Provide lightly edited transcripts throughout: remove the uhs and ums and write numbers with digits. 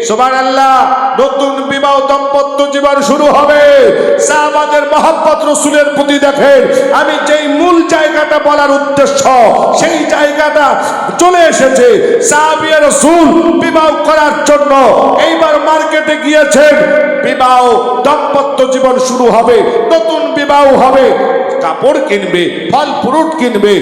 সুবহানাল্লাহ, নতুন বিবাহ দাম্পত্য জীবন শুরু হবে। সাহাবাদের মহব্বত রাসূলের প্রতি দেখেন, আমি যেই মূল জায়গাটা বলার উদ্দেশ্য সেই জায়গাটা চলে এসেছে। সাহাবিয়া রাসূল বিবাহ করার জন্য এইবার মার্কেটে গিয়েছেন। বিবাহ দাম্পত্য জীবন শুরু হবে, নতুন বিবাহ হবে, কাপড় কিনবে, ফল ফ্রুট কিনবে,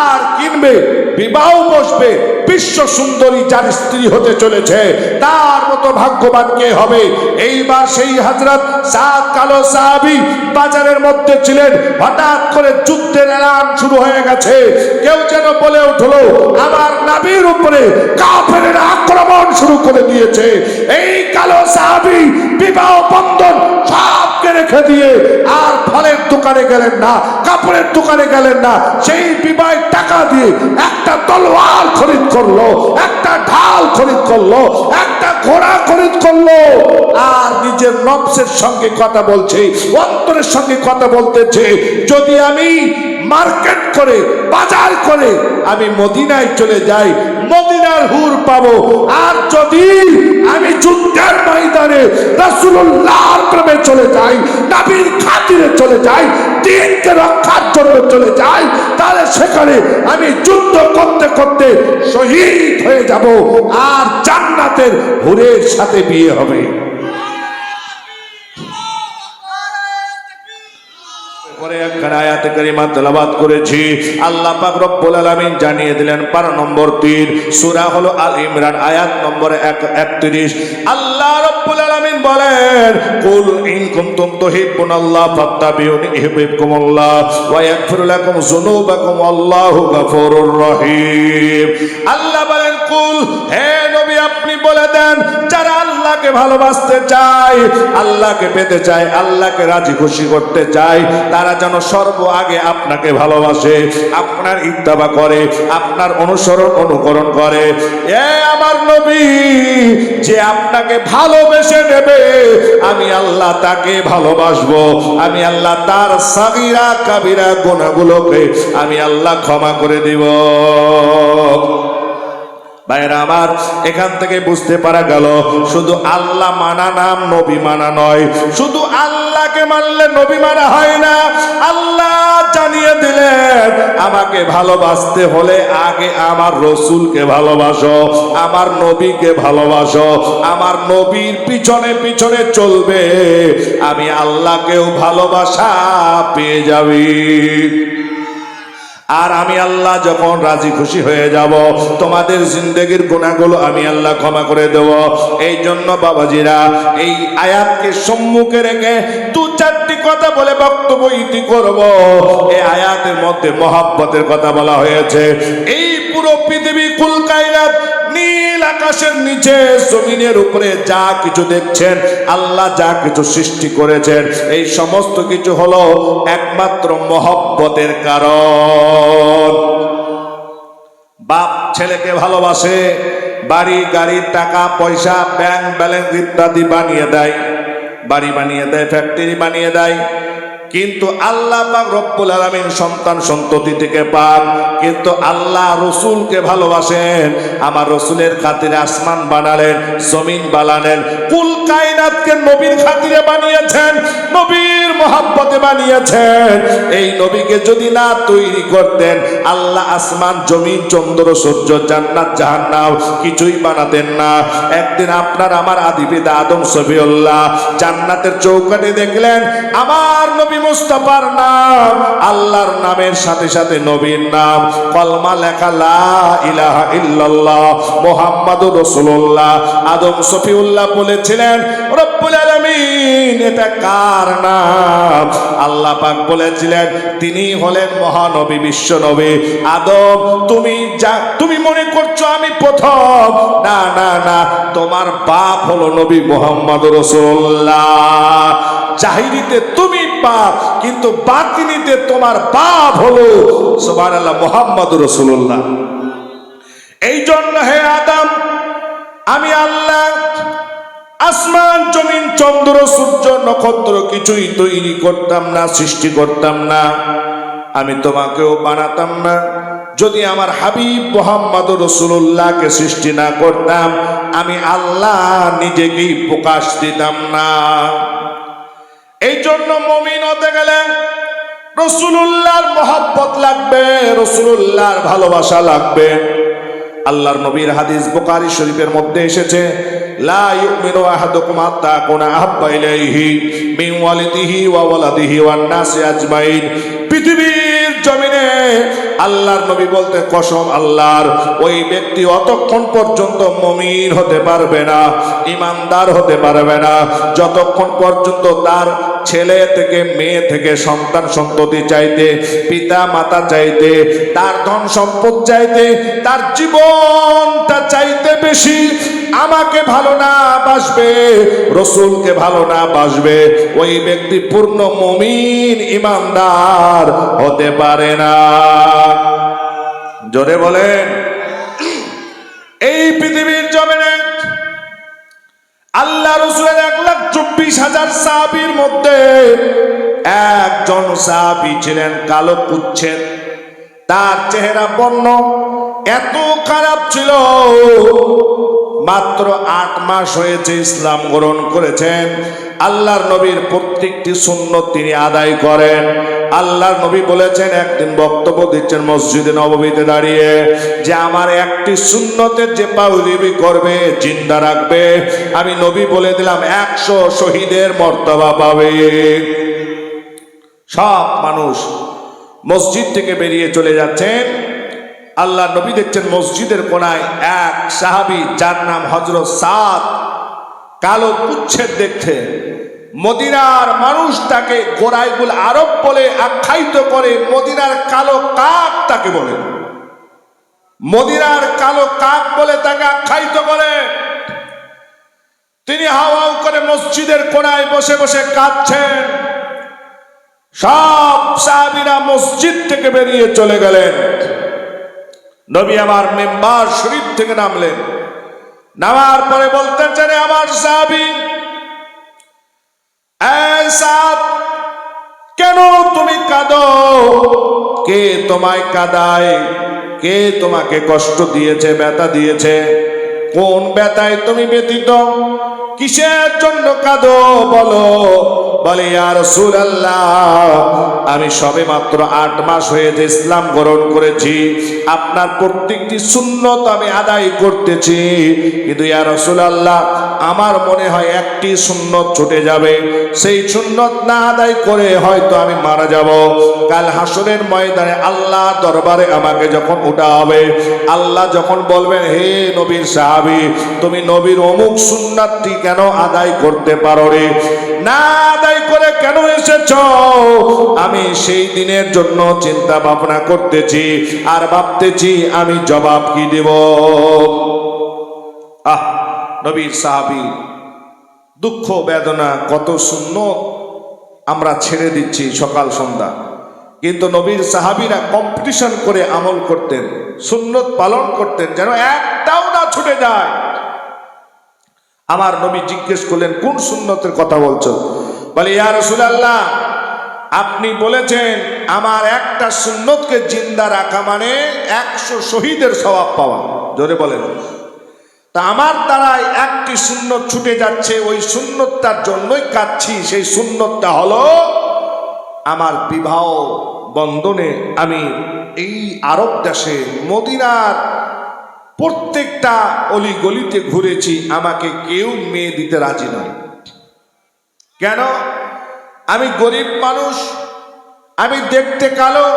আর কিনবে, বিবাহ বসবে। বিশ্ব সুন্দরী যার স্ত্রী হতে চলেছে তার মতো ভাগ্যবান কে হবে? এইবার সেই হযরত সাদ কালো সাহাবী বাজারের মধ্যে ছিলেন। হঠাৎ করে যুদ্ধের এলান শুরু হয়ে গেছে। কেউ যেন বলে উঠলো, আমার নবীর উপরে কাফেরেরা আক্রমণ শুরু করে দিয়েছে। এই কালো সাহাবী বিবাহ বন্ধন সবকে রেখে দিয়ে আর ফলের দোকানে গেলেন না, কাপড়ের দোকানে গেলেন না, সেই বিবাহের টাকা দিয়ে একটা তলোয়ার খরিদ করলো, একটা ঢাল খরিদ করলো, একটা ঘোড়া খরিদ করলো। আর নিজের নফসের সঙ্গে কথা বলছে, অন্তরের সঙ্গে কথা বলতেছে, যদি আমি মার্কেট করে বাজার করে আমি মদিনায় চলে যাই, মদিনার হুর পাবো। আর যদি আমি যুদ্ধের ময়দানে রাসূলুল্লাহর প্রেমে চলে যাই, নবীর খাতিরে চলে যাই, দ্বীনকে রক্ষার জন্য চলে যাই, তাহলে সেখানে আমি যুদ্ধ করতে করতে শহীদ হয়ে যাব, আর জান্নাতের হুরের সাথে বিয়ে হবে। পরে একখানা আয়াতে কারিমা তেলাওয়াত করেছি। আল্লাহ পাক রব্বুল আলামিন জানিয়ে দিলেন পারা নম্বর 3, সূরা হলো আল ইমরান, আয়াত নম্বর 31। আল্লাহ রব্বুল আলামিন বলেন, কুল ইন কুনতুম তুহিব্বুনাল্লাহ ফাত্তাবিউনি ইউহিব্বুকুমুল্লাহ ওয়া ইয়াগফির লাকুম যুনুবাকুম আল্লাহু গফুরুর রহিম। আল্লাহ বলেন, কুল, হে নবী আপনি বলে দেন, যারা আল্লাহকে ভালোবাসতে চায়, আল্লাহকে পেতে চায়, আল্লাহকে রাজি খুশি করতে চায়, তারা যেন সর্ব আগে আপনাকে ভালোবাসে, আপনার ইত্তেবা করে, আপনার অনুসরণ অনুকরণ করে। এ আমার নবী, যে আপনাকে ভালোবেসে নেবে, আমি আল্লাহ তাকে ভালোবাসবো। আমি আল্লাহ তার সাগীরা কাবিরা গুনাহগুলোকে আমি আল্লাহ ক্ষমা করে দিব। ভাইরা আমার, এখান থেকে বুঝতে পারা গেল শুধু আল্লাহ মানা নাম নবী মানা নয়। শুধু আল্লাহকে মানলে নবী মানা হয় না। আল্লাহ জানিয়ে দিলেন, আমাকে ভালোবাসতে হলে আগে আমার রসুলকে ভালোবাসো, আমার নবীকে ভালোবাসো, আমার নবীর পিছনে পিছনে চলবে, আমি আল্লাহকেও ভালোবাসা পেয়ে যাবি। আর আমি আল্লাহ যখন রাজি খুশি হয়ে যাব, তোমাদের জিন্দেগির গুনাহগুলো আমি আল্লাহ ক্ষমা করে দেব। এই জন্য বাবাজিরা, এই আয়াতকে সম্মুখে রেখে 2-4টি কথা বলে বক্তব্য ইতি করব। এই আয়াতের মধ্যে মহব্বতের কথা বলা হয়েছে। এই পুরো পৃথিবী কুল কায়নাত, নীল আকাশের নিচে জমিনের উপরে যা কিছু দেখছেন, আল্লাহ যা কিছু সৃষ্টি করেছেন, এই সমস্ত কিছু হলো একমাত্র মহব্বতের কারণ। বাপ ছেলেকে ভালোবাসে, বাড়ি গাড়ি টাকা পয়সা ব্যাংক ব্যালেন্স ইত্যাদি বানিয়ে দেয়, বাড়ি বানিয়ে দেয়, ফ্যাক্টরি বানিয়ে দেয়। কিন্তু আল্লাহ পাক রব্বুল আলামিন সন্তান সন্ততি থেকে পাক, কিন্তু আল্লাহ রসুলকে ভালোবাসেন। আমার রসুলের খাতিরে আসমান বানালেন, জমিন বানালেন, কুল কায়নাতকে নবীর খাতিরে বানিয়েছেন, নবীর মহব্বতে বানিয়েছেন। এই নবীকে যদি না তৈরি করতেন, আল্লাহ আসমান জমিন চন্দ্র সূর্য জান্নাত জাহান্নাম কিছুই বানাতেন না। একদিন আপনার আমার আদিপিতা আদম সফিউল্লাহ জান্নাতের চৌকাঠে দেখলেন আমার নবী মুস্তাফার নাম, আল্লাহর নামের সাথে সাথে নবীর নাম, কলমা লেখা লা ইলাহা ইল্লাল্লাহ মুহাম্মাদুর রাসূলুল্লাহ। আদম সফিউল্লাহ বলেছিলেন, রব্বুল আলামিন এটা কার নাম? আল্লাহ পাক বলেছিলেন, তিনি হলেন মহানবী বিশ্ব নবী। আদম, তুমি মনে করছো আমি প্রথম? না না না, তোমার বাপ হলো নবী মুহাম্মাদুর রাসূলুল্লাহ। জাহিরিতে তুমি বাপ, কিন্তু বাতিনিতে তোমার বাপ হলো সুবহানাল্লাহ মুহাম্মাদুর রাসূলুল্লাহ। এই জন্য হে আদম, আমি আল্লাহ আসমান জমিন চন্দ্র সূর্য নক্ষত্র কিছুই তৈরি করতাম না, সৃষ্টি করতাম না, আমি তোমাকেও বানাতাম না, যদি আমার হাবিব মুহাম্মদুর রাসূলুল্লাহকে সৃষ্টি না করতাম, আমি আল্লাহ নিজেকেই প্রকাশ দিতাম না। এই জন্য মুমিন হতে গেলে রাসূলুল্লাহর মহব্বত লাগবে, রাসূলুল্লাহর ভালোবাসা লাগবে। আল্লাহর নবীর হাদিস বুখারী শরীফের মধ্যে এসেছে, লা ইউমিনু আহাদুকুম হাত্তা আকুনা আহাব্বা ইলাইহি মিন ওয়ালিদিহি ওয়া ওয়ালাদিহি ওয়ান নাসি আজমাইন। পৃথিবীর জমিনে আল্লাহর নবী বলতে কসম আল্লাহর, ওই ব্যক্তি অতক্ষণ পর্যন্ত মুমিন হতে পারবে না, ঈমানদার হতে পারবে না, যতক্ষণ পর্যন্ত তার ছেলে থেকে মেয়ে থেকে সন্তান সন্ততি চাইতে, পিতা মাতা চাইতে, তার ধন সম্পদ চাইতে, তার জীবনটা চাইতে বেশি আমাকে ভালো না বাসবে, রসুলকে ভালো না বাসবে, ওই ব্যক্তি পূর্ণ মুমিন ঈমানদার হতে পারে না। জোরে বলেন। এই পৃথিবীর জমিনে আল্লাহ রসুলের 1,24,000 সাহাবীর মধ্যে একজন সাহাবী ছিলেন কালো কুচ্ছেদ, তার চেহারা বর্ণ এত খারাপ ছিল, মাত্র 8 মাস হয়েছে ইসলাম গ্রহণ করেছেন। আল্লাহর নবীর প্রত্যেকটি সুন্নত তিনি আদায় করেন। আল্লাহর নবী বলেছেন, একদিন বক্তব্য দিচ্ছেন মসজিদে নববীতে দাঁড়িয়ে, যে আমার একটি সুন্নতের যে পাউলিবি করবে, জিন্দা রাখবে, আমি নবী বলে দিলাম 100 শহীদের মর্তবা পাবে। সব মানুষ মসজিদ থেকে বেরিয়ে চলে যাচ্ছেন। আল্লাহ নবী দেখছেন মসজিদের কোনায় এক সাহাবী, যার নাম হযরত সাদ, কালো কুচ্ছেদ দেখতে। মদিনার মানুষ তাকে গোরাইবুল আরব বলে আখ্যায়িত করে, মদিনার কালো কাক তাকে বলে, মদিনার কালো কাক বলে তাকে আখ্যায়িত করে। তিনি হাওয়াও করে মসজিদের কোনায় বসে বসে কাঁদছেন। সব সাহাবীরা মসজিদ থেকে বেরিয়ে চলে গেলেন। নবী আমার মিম্বার শরীফ থেকে নামলেন, নামার পরে বলতে চান, আমার সাহাবী, এই সাদ, কেন তুমি কাঁদো? কে তোমায় কাঁদায়? কে তোমাকে কষ্ট দিয়েছে, ব্যথা দিয়েছে? কোন ব্যথায় তুমি ব্যথিত? কিসের জন্য কাঁদো বলো? বলে, ইয়া রাসূলুল্লাহ, আমি সবে মাত্র 8 মাস হয়েছে ইসলাম গ্রহণ করেছি, আপনার প্রত্যেকটি সুন্নত আমি আদায় করতেছি, কিন্তু ইয়া রাসূলুল্লাহ, আমার মনে হয় একটি সুন্নত ছুটে যাবে, সেই সুন্নত না আদায় করে হয়তো আমি মারা যাব। কাল হাসরের ময়দানে আল্লাহ দরবারে আমাকে যখন উঠা হবে, আল্লাহ যখন বলবেন, হে নবীর সাহাবী, তুমি নবীর অমুক সুন্নাতটি কেন আদায় করতে পারো রে, না আদায় করে কেন এসেছো? আমি সেই দিনের জন্য চিন্তা ভাবনা করতেছি আর ভাবতেছি আমি জবাব কি দেব। নবীর সাহাবী, দুঃখ বেদনা, কত সুন্নত আমরা ছেড়ে দিচ্ছি সকাল সন্ধ্যা, কিন্তু নবীর সাহাবীরা কম্পিটিশন করে আমল করতেন, সুন্নত পালন করতেন, যেন একটাও না ছুটে যায়। আমার নবী জিজ্ঞেস করলেন, কোন সুন্নতের কথা বলছো? বলে, ইয়া রাসূলুল্লাহ, আপনি বলেছেন আমার একটা সুন্নতকে জিন্দা রাখা মানে 100 শহীদের সওয়াব পাওয়া। জোরে বলেন। তা আমার দ্বারাই একটি সুন্নত ছুটে যাচ্ছে, ওই সুন্নতটার জন্যই কাঁদছি। সেই সুন্নতটা হলো আমার বিবাহ বন্ধনে আমি এই আরব দেশে মদিনার প্রত্যেকটা অলি গলিতে ঘুরেছি, আমাকে কেউ মেয়ে দিতে রাজি নয়। কেন? আমি গরিব মানুষ, আমি দেখতে কালো,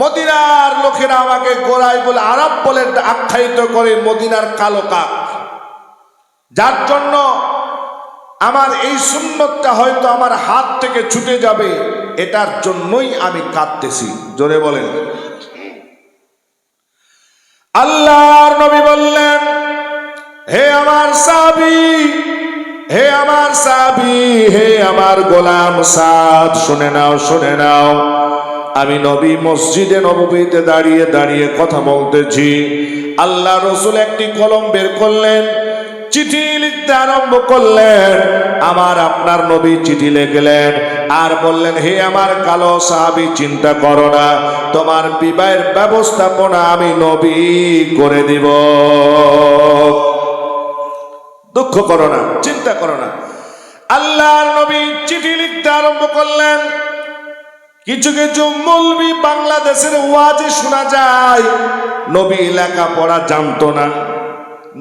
মদিনার লোকেরা আমাকে গোরাইবুল আরব বলে আখ্যায়িত করে, মদিনার কালো কাক। যার জন্য আমার এই সুন্নতটা হয়তো আমার হাত থেকে ছুটে যাবে, এটার জন্যই আমি কাঁদতেছি। জোরে বলেন। আল্লাহর নবী বললেন, হে আমার সাহাবী, হে আমার সাহাবী, হে আমার গোলাম সাদ, শুনে নাও, শুনে নাও। আমি নবী মসজিদে নববীতে দাঁড়িয়ে দাঁড়িয়ে কথা বলতেছি। আল্লাহ রসুল একটি কলম বের করলেন, চিঠি লিখতে আরম্ভ করলেন। আমার আপনার নবী চিঠি লিখলেন আর বললেন, হে আমার কালো সাহাবী, চিন্তা করো না, তোমার বিবাহের ব্যবস্থাপনা আমি নবী করে দিব। দুঃখ করো না, চিন্তা করো না। আল্লাহর নবী চিঠি লিখতে আরম্ভ করলেন। কিছু কিছু মৌলবি বাংলাদেশের ওয়াজে শোনা যায় নবী লেখাপড়া জানতো না,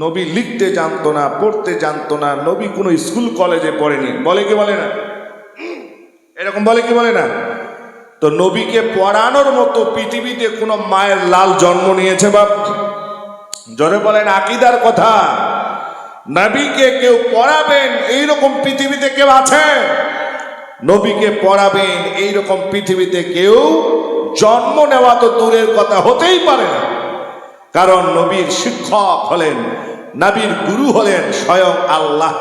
নবী লিখতে জানতো না, পড়তে জানতো না, নবী কোনো স্কুল কলেজে পড়েনি। বলে কি বলে না? এরকম বলে কি বলে না? তো নবীকে পড়ানোর মতো পৃথিবীতে কোনো মায়ের লাল জন্ম নিয়েছে বাপ? জোরে বলেন আকীদার কথা। নবীকে কেউ পড়াবেন এইরকম পৃথিবীতে কেউ আছে? নবীকে পড়াবেন এইরকম পৃথিবীতে কেউ জন্ম নেওয়া তো দূরের কথা, হতেই পারে না। কারণ নবীর শিক্ষক হলেন, নবীর গুরু হলেন স্বয়ং আল্লাহ।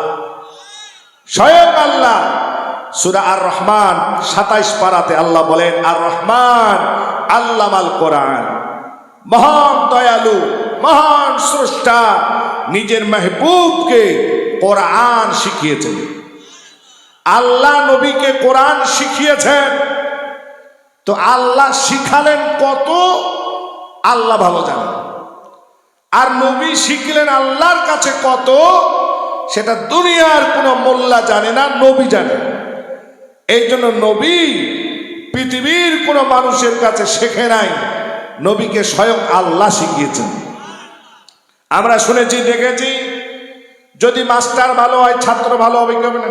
স্বয়ং আল্লাহ। সূরা আর রহমান 27 পারাতে আল্লাহ বলেন, আর রহমান আল্লামাল কোরআন। মহান দয়ালু, মহান স্রষ্টা নিজের মেহবুবকে কোরআন শিখিয়েছেন। আল্লাহ নবীকে কোরআন শিখিয়েছেন। তো আল্লাহ শিখালেন কত, আল্লাহ ভালো জানেন। আর নবী শিখলেন আল্লাহর কাছে কত, সেটা দুনিয়ার কোনো মোল্লা জানে না, নবী জানে। এই জন্য নবী পৃথিবীর কোনো মানুষের কাছে শেখে নাই, নবীকে স্বয়ং আল্লাহ শিখিয়েছেন। আমরা শুনেছি, দেখেছি, যদি মাস্টার ভালো হয় ছাত্র ভালো হবে, কি হবে না?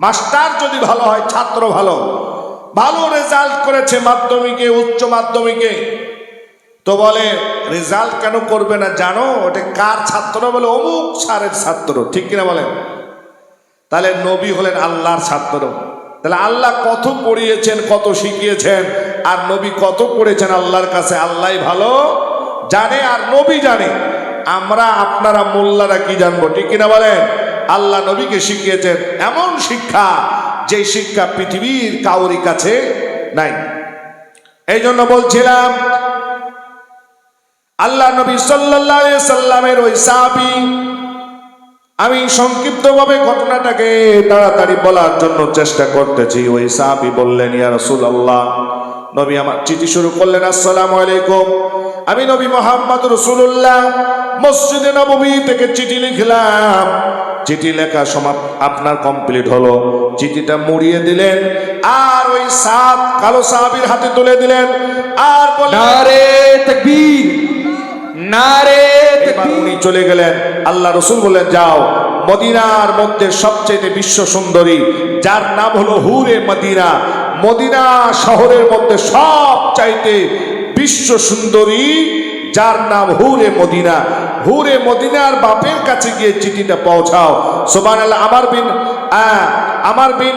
মাস্টার যদি ভালো হয় ছাত্র ভালো। ভালো রেজাল্ট করেছে মাধ্যমিকে, উচ্চ মাধ্যমিকে, তো বলে রেজাল্ট কেন করবে না জানো? ওটা কার ছাত্র? বলে অমুক স্যারের ছাত্র। ঠিক কিনা বলেন? তাহলে নবী হলেন আল্লাহর ছাত্র। তাহলে আল্লাহ কত পড়িয়েছেন, কত শিখিয়েছেন, আর নবী কত পড়েছেন আল্লাহর কাছে আল্লাহ ভালো জানে, আর নবী জানে। আমরা আপনারা মোল্লারা কি জানবো? ঠিক কিনা বলেন? আল্লাহ নবীকে শিখিয়েছেন এমন শিক্ষা, যে শিক্ষা পৃথিবীর কাউরি কাছে নাই। এই জন্য বলছিলাম, আল্লাহ নবী সাল্লাল্লাহু আলাইহি সাল্লামের ওই সাহাবী, আমি সংক্ষিপ্তভাবে ঘটনাটাকে তাড়াতাড়ি বলার জন্য চেষ্টা করতেছি। ওই সাহাবী বললেন, ইয়া রাসূলুল্লাহ, নবী আমার চিঠি শুরু করলেন, আসসালামু আলাইকুম, আমি নবী মুহাম্মদ রাসূলুল্লাহ মসজিদে নববী থেকে চিঠি লিখলাম। চিঠি লেখা সমাপ্ত, আপনার কমপ্লিট হলো। চিঠিটা মুড়িয়ে দিলেন আর ওই সাত কালো সাহাবীর হাতে তুলে দিলেন আর বললেন, নারে তাকবীর, নারে তাকবীর। উনি চলে গেলেন। আল্লাহ রাসূল বললেন, যাও, মদিনার মধ্যে সবচেয়ে বিশ্ব সুন্দরী যার নাম হলো হুরে মদিনা, মদিনা শহরের মধ্যে সবচাইতে বিশ্ব সুন্দরী যার নাম হুরে মদিনা, হুরে মদিনার বাপের কাছে গিয়ে চিঠিটা পৌঁছাও। সুবহানাল্লাহ। আমার বিন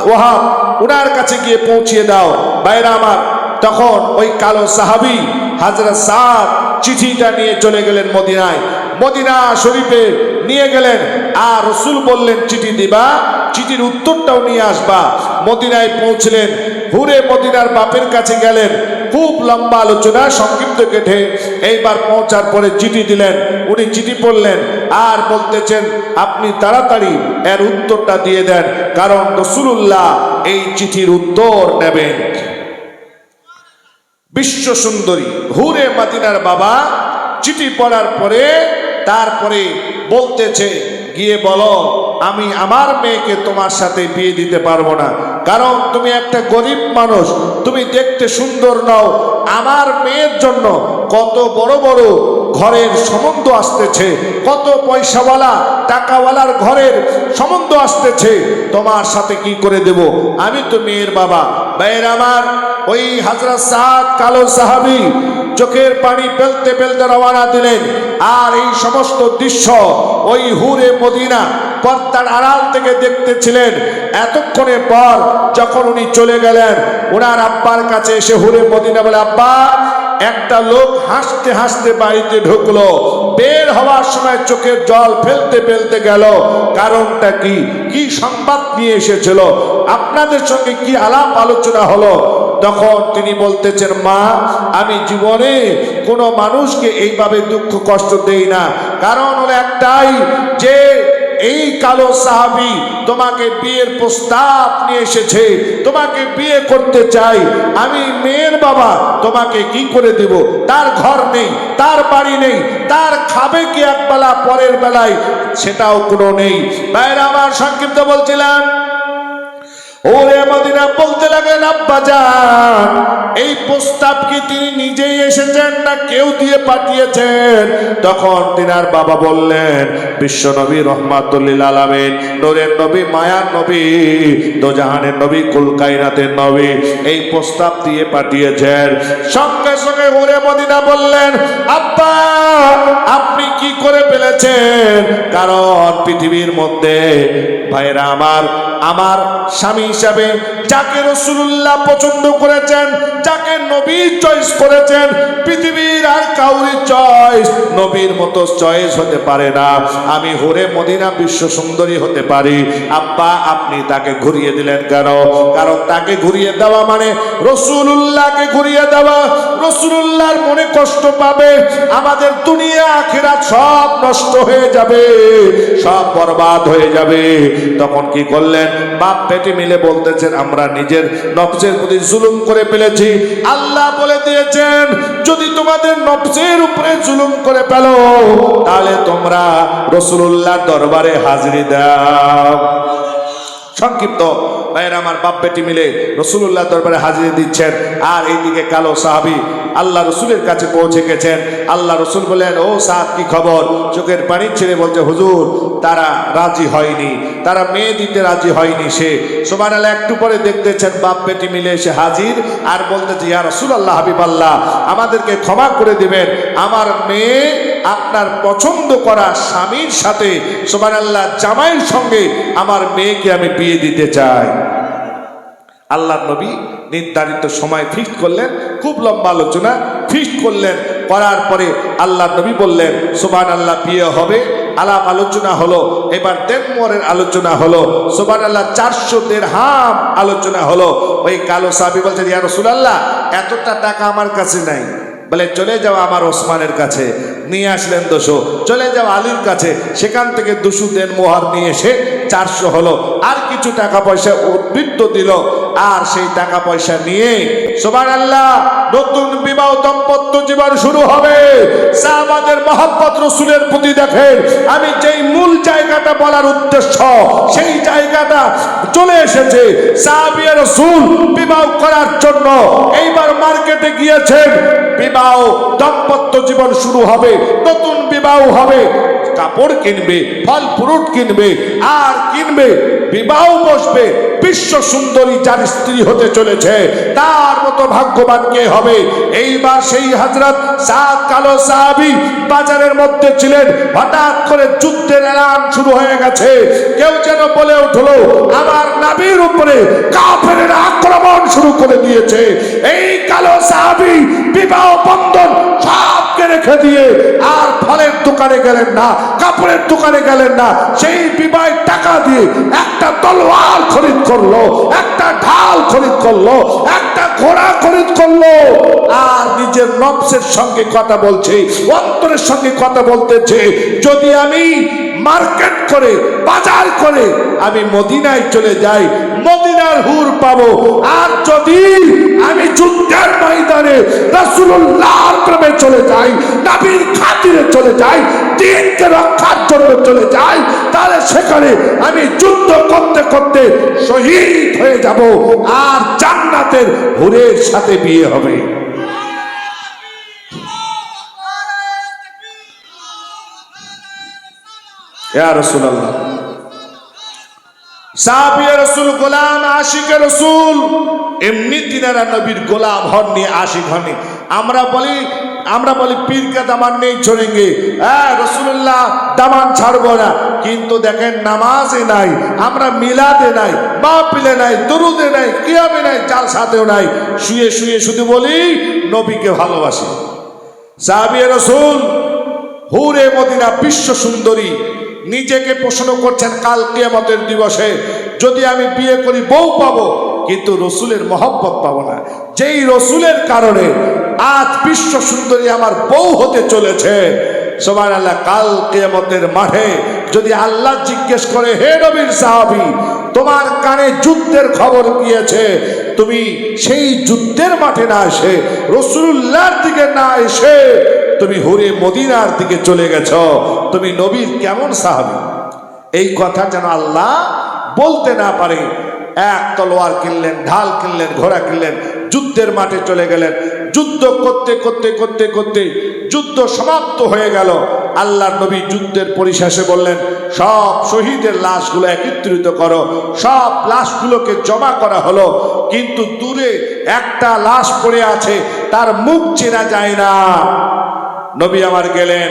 ওয়াহাব উনার কাছে গিয়ে পৌঁছিয়ে দাও। ভাইরা আমার, তখন ওই কালো সাহাবী হযরত সাদ চিঠিটা নিয়ে চলে গেলেন মদিনায়। মদিনা শরীফে নিয়ে গেলেন আর রাসূল বললেন, চিঠি দিবা, চিঠির উত্তরটাও নিয়ে আসবা। মদিনায় পৌঁছলেন, হুরে মদিনার বাপের কাছে গেলেন। খুব লম্বা আলোচনা, সংক্ষিপ্ত কেটে এইবার পৌঁছার পরে চিঠি দিলেন। উনি চিঠি পড়লেন আর বলতেছেন, আপনি তাড়াতাড়ি এর উত্তরটা দিয়ে দেন, কারণ রাসূলুল্লাহ এই চিঠির উত্তর নেবেন। বিশ্ব সুন্দরী হুরে মদিনার বাবা চিঠি পড়ার পরে তারপরে বলতেছে, গিয়ে বলো আমি আমার মেয়েকে তোমার সাথে বিয়ে দিতে পারবো না, কারণ তুমি একটা গরিব মানুষ, তুমি দেখতে সুন্দর নও। আমার মেয়ের জন্য কত বড় বড় ঘরের সম্বন্ধ আসতেছে, কত পয়সাওয়ালা টাকাওয়ালার ঘরের সম্বন্ধ আসতেছে, তোমার সাথে কি করে দেব? আমি তো মেয়ের বাবা। ভাইয়ের আমার, ওই হযরত সাদ কালো সাহাবী চোখের পানি ফেলতে ফেলতে রওনা দিলেন। আর এই সমস্ত দৃশ্য ওই হুরে মদিনা পর্দার আড়াল থেকে দেখতেছিলেন। এতক্ষণের পর যখন উনি চলে গেলেন, ওনার আব্বার কাছে এসে হুরে মদিনা বলে, আব্বা, একটা লোক হাসতে হাসতে বাড়িতে ঢুকলো, বের হওয়ার সময় চোখের জল ফেলতে ফেলতে গেল। কারণটা কি? কি সংবাদ নিয়ে এসেছিল? আপনাদের সঙ্গে কি আলাপ আলোচনা হলো? তখন তিনি বলতেছেন, মা আমি জীবনে কোনো মানুষকে এইভাবে দুঃখ কষ্ট দেই না, কারণ হলো একটাই, যে এই কালো সাহাবী তোমাকে বিয়ের প্রস্তাব নিয়ে এসেছে, তোমাকে বিয়ে করতে চাই, আমি মেয়ের বাবা, তোমাকে কি করে দিব? তার ঘর নেই, তার বাড়ি নেই, তার খাবে কি একবেলা, পরের বেলায় সেটাও কোনো নেই। ভাইরা আমার, সংক্ষিপ্ত বলছিলাম, ওরে মদিনা বলতে লাগলেন, আব্বাজান এই প্রস্তাব কি তিনি নিজেই এসেছেন না কেউ দিয়ে পাঠিয়েছেন? তখন তিনার বাবা বললেন, বিশ্ব নবী রহমাতুল লিল আলামিন, নূরের নবী, মায়ার নবী, দোজাহানের নবী, কুল কায়নাতের নবী এই প্রস্তাব দিয়ে পাঠিয়েছেন। সঙ্গে সঙ্গে ওরে মদিনা বললেন, আব্বা আপনি কি করে পেলেছেন? কারণ পৃথিবীর মধ্যে ভাইরা আমার স্বামী হিসাবে যাকে রাসূলুল্লাহ পছন্দ করেছেন, যাকে নবী চয়েস করেছেন, পৃথিবীর আর কাউরি চয়েস নবীর মতো চয়েস হতে পারে না। আমি হুরে মদিনা বিশ্ব সুন্দরী হতে পারি। আব্বা আপনি তাকে ঘুরিয়ে দিলেন কেন? কারণ তাকে ঘুরিয়ে দেওয়া মানে রাসূলুল্লাহকে ঘুরিয়ে দেওয়া। রাসূলুল্লাহর মনে কষ্ট পাবে, আমাদের দুনিয়া আখিরাত সব নষ্ট হয়ে যাবে, সব বরবাদ হয়ে যাবে। তখন কি করলেন? বাপ বেটি মিলে বলতেছেন, আমরা নিজের নফসের প্রতি জুলুম করে ফেলেছি। আল্লাহ বলে দিয়েছেন, যদি তোমাদের নফসের উপরে জুলুম করে ফেলো তাহলে তোমরা রাসূলুল্লাহর দরবারে হাজিরি দাও। সংক্ষিপ্ত ভাইয়েরা আমার, বাপ বেটি মিলে রাসূলুল্লাহ দরবারে হাজিরি দিচ্ছেন, আর এইদিকে কালো সাহাবী আল্লাহ রসুলের কাছে পৌঁছে গেছেন। আল্লাহ রসুল বলেন, ও সাদ কি খবর? চোখের পানি ছেড়ে বলছে, হুজুর তারা রাজি হয়নি, তারা মেয়ে দিতে রাজি হয়নি। সে সুবহানাল্লাহ, একটু পরে দেখতেছেন বাপ বেটি মিলে এসে হাজির, আর বলতেছে, ইয়া রাসূলুল্লাহ, হাবিবাল্লাহ আমাদেরকে ক্ষমা করে দিবেন, আমার মেয়ে আপনার পছন্দ করা স্বামীর সাথে, সুবহানাল্লাহ, জামাইয়ের সঙ্গে আমার মেয়েকে আমি বিয়ে দিতে চাই। আল্লাহ নবী নির্ধারিত সময় ফিক্সড করলেন, খুব লম্বা আলোচনা ফিক্সড করলেন। করার পরে আল্লাহ নবী বললেন, সুবহানাল্লাহ, বিয়ে হবে। আলাপ আলোচনা হলো, এবার দেনমোহরের আলোচনা হলো, সুবহানাল্লাহ, 400 দিরহাম আলোচনা হলো। ওই কালো সাহাবী বলছেন, ইয়া রাসূলুল্লাহ এতটা টাকা আমার কাছে নাই। বলে, চলে যাও আমার ওসমানের কাছে, নিয়ে আসলেন 200। চলে যাও আলীর কাছে, সেখান থেকে 200 দেনমোহর নিয়ে এসে 400 হলো। আর কিছু টাকা পয়সা উদ্বৃত্ত দিল, আর সেই টাকা পয়সা নিয়ে সুবহানাল্লাহ নতুন বিবাহ দাম্পত্য জীবন শুরু হবে। সাহাবাদের মহব্বত রাসূলের প্রতি দেখেন। আমি যেই মূল জায়গাটা বলার উদ্দেশ্য, সেই জায়গাটা চলে এসেছে। সাহাবী রাসূল বিবাহ করার জন্য এইবার মার্কেটে গিয়েছেন, বিবাহ দাম্পত্য জীবন শুরু হবে, নতুন বিবাহ হবে, কাপড় কিনবে, ফল ফ্রুট কিনবে, আর কিনবে, বিবাহ বসবে। বিশ্ব সুন্দরী যার স্ত্রী হতে চলেছে, তার মতো ভাগ্যবান কে হবে? এইবার সেই হযরত সাদ কালো সাহাবী বাজারের মধ্যে ছিলেন, হঠাৎ করে যুদ্ধের এলান শুরু হয়ে গেছে। কেউ যেন বলে উঠলো, আমার নবীর উপরে কাফেররা আক্রমণ শুরু করে দিয়েছে। এই কালো সাহাবী বিবাহ বন্ধন সবকে রেখে দিয়ে আর ফলের দোকানে গেলেন না, কাপড়ের দোকানে গেলেন না, সেই বিবাহের টাকা দিয়ে একটা তলোয়ার খরিদ করলো, একটা ঢাল খরিদ করলো, একটা ঘোড়া খরিদ করলো, আর নিজের নফসের সঙ্গে কথা বলছে, অন্তরের সঙ্গে কথা বলতেছে, যদি আমি মার্কেট করে, বাজার করে আমি মদিনায় চলে যাই, মদিনার হুর পাবো, আর যদি আমি যুদ্ধের ময়দানে রাসূলুল্লাহর প্রেমে চলে যাই, নবীর খাতিরে চলে যাই, দ্বীনকে রক্ষার জন্য চলে যাই, তাহলে সেখানে আমি যুদ্ধ করতে করতে শহীদ হয়ে যাব, আর জান্নাতের হুরের সাথে বিয়ে হবে। ইয়া রাসূলুল্লাহ, সাহাবী রাসূল গোলাম, আশিক রাসূল, এমনি তিনারা নবীর গোলাম হননি, আশিক হননি। আমরা বলি পীর কা দামান নেই ছোড়েঙ্গে, হ্যাঁ রাসূলুল্লাহ দামান ছাড়বো না, কিন্তু দেখেন নামাজে নাই, আমরা মিলাদে নাই, মাহফিলে নাই, দুরুদে নাই, কিয়ামে নাই, জালসাতেও নাই, শুয়ে শুয়ে শুধু বলি নবীকে ভালোবাসি। সাহাবী রাসূল হুরে মদিনা বিশ্ব সুন্দরী নিজেকে প্রশ্ন করছেন, কাল কিয়ামতের দিবসে যদি আমি বিয়ে করি বউ পাবো, কিন্তু রসুলের মহব্বত পাবো না। যেই রসুলের কারণে আজ বিশ্ব সুন্দরী আমার বউ হতে চলেছে, সুবহানাল্লাহ, কাল কিয়ামতের মাঠে যদি আল্লাহ জিজ্ঞেস করে, হে নবীর সাহাবী, তোমার কানে যুদ্ধের খবর গিয়েছে, তুমি সেই যুদ্ধের মাঠে না এসে, রাসূলুল্লাহর দিকে না এসে তুমি হুরে মদিনার দিকে চলে গেছো, তুমি নবীর কেমন সাহাবী? এই কথা যেন আল্লাহ বলতে না পারে। এক তলোয়ার কিনলেন, ঢাল কিনলেন, ঘোড়া কিনলেন, যুদ্ধের মাঠে চলে গেলেন। যুদ্ধ করতে করতে করতে করতে যুদ্ধ সমাপ্ত হয়ে গেল। আল্লাহর নবী যুদ্ধের পরিশেষে বললেন, সব শহীদের লাশগুলো একত্রিত করো। সব লাশগুলোকে জমা করা হলো, কিন্তু দূরে একটা লাশ পড়ে আছে, তার মুখ চেনা যায় না। নবী আমার গেলেন,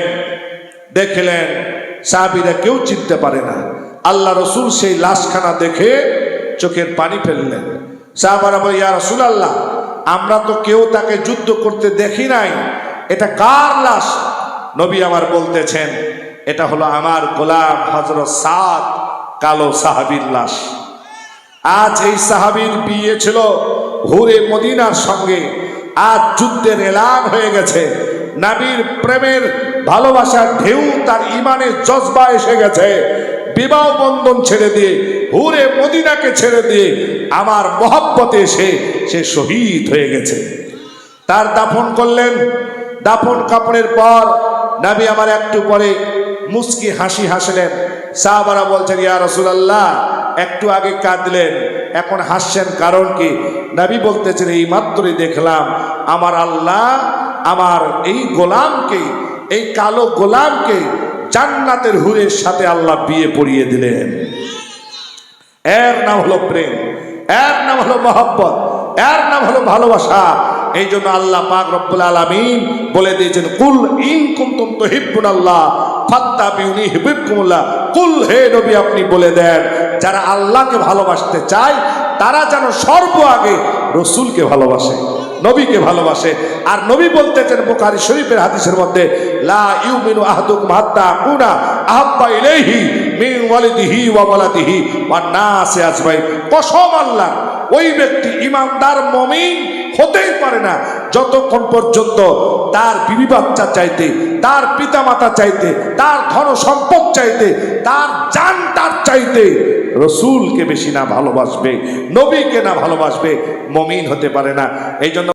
দেখলেন সাহাবীরা কেউ চিনতে পারে না। আল্লাহ রসুল সেই লাশখানা দেখে চোখের পানি ফেললেন। সাহাবারা বলে, ইয়া রাসূলুল্লাহ, আমরা তো কেউ তাকে যুদ্ধ করতে দেখি নাই, এটা কার লাশ? নবী আমার বলতেছেন, এটা হলো আমার গোলাম হযরত সাদ, কালো সাহাবীর লাশ। আজ এই সাহাবীর বিয়ে ছিল হুরে মদিনার সঙ্গে। আজ যুদ্ধের এলান হয়ে গেছে। নবীর প্রেমের ভালোবাসার ঢেউ, তার ইমানের জজবা এসে গেছে। বিবাহ বন্ধন ছেড়ে দিয়ে, হুরে মদিনাকে ছেড়ে দিয়ে আমার মহব্বতে এসে সে শহীদ হয়ে গেছে। তার দাফন করলেন। দাফন কাপড়ের পর নবী আমার একটু পরে মুস্কি হাসি হাসলেন। সাহাবারা বলছেন, ইয়া রাসূলুল্লাহ, একটু আগে কাঁদলেন, এখন হাসছেন, কারণ কি? নবী বলতেছেন, এই মাত্রই দেখলাম আমার আল্লাহ আমার এই গোলামকে, এই কালো গোলামকে জান্নাতের হুরের সাথে আল্লাহ বিয়ে পড়িয়ে দিলেন। এর নাম হলো প্রেম, এর নাম হলো মহব্বত, এর নাম হলো ভালোবাসা। এই জন্য আল্লাহ পাক রব্বুল আলামিন বলে দিয়েছেন, কুল ইন কুনতুম তুহিব্বুনাল্লাহ ফাত্তাবিউনি ইউহিব্বুকুমুল্লাহ। কুল, হে নবী, আপনি বলে দেন, যারা আল্লাহকে ভালোবাসতে চায় তারা যেন সর্ব আগে রসুলকে ভালোবাসে, নবীকে ভালোবাসে। আর নবী বলতেছেন বুখারী শরীফের হাদিসের মধ্যে, লা ইউমিনু আহাদুকুম হাত্তা আকুনা আহাব্বা ইলাইহি মিন ওয়ালিদিহি ওয়া ওয়ালাদিহি ওয়ান নাসি আজমাইন। কসম আল্লাহ, ওই ব্যক্তি ইমানদার মুমিন হতেই পারে না যতক্ষণ পর্যন্ত তার বিবি বাচ্চা চাইতে, তার পিতামাতা চাইতে, তার ধন সম্পদ চাইতে, তার জানটার চাইতে রসুলকে বেশি না ভালোবাসবে, নবীকে না ভালোবাসবে, মুমিন হতে পারে না। এই জন্য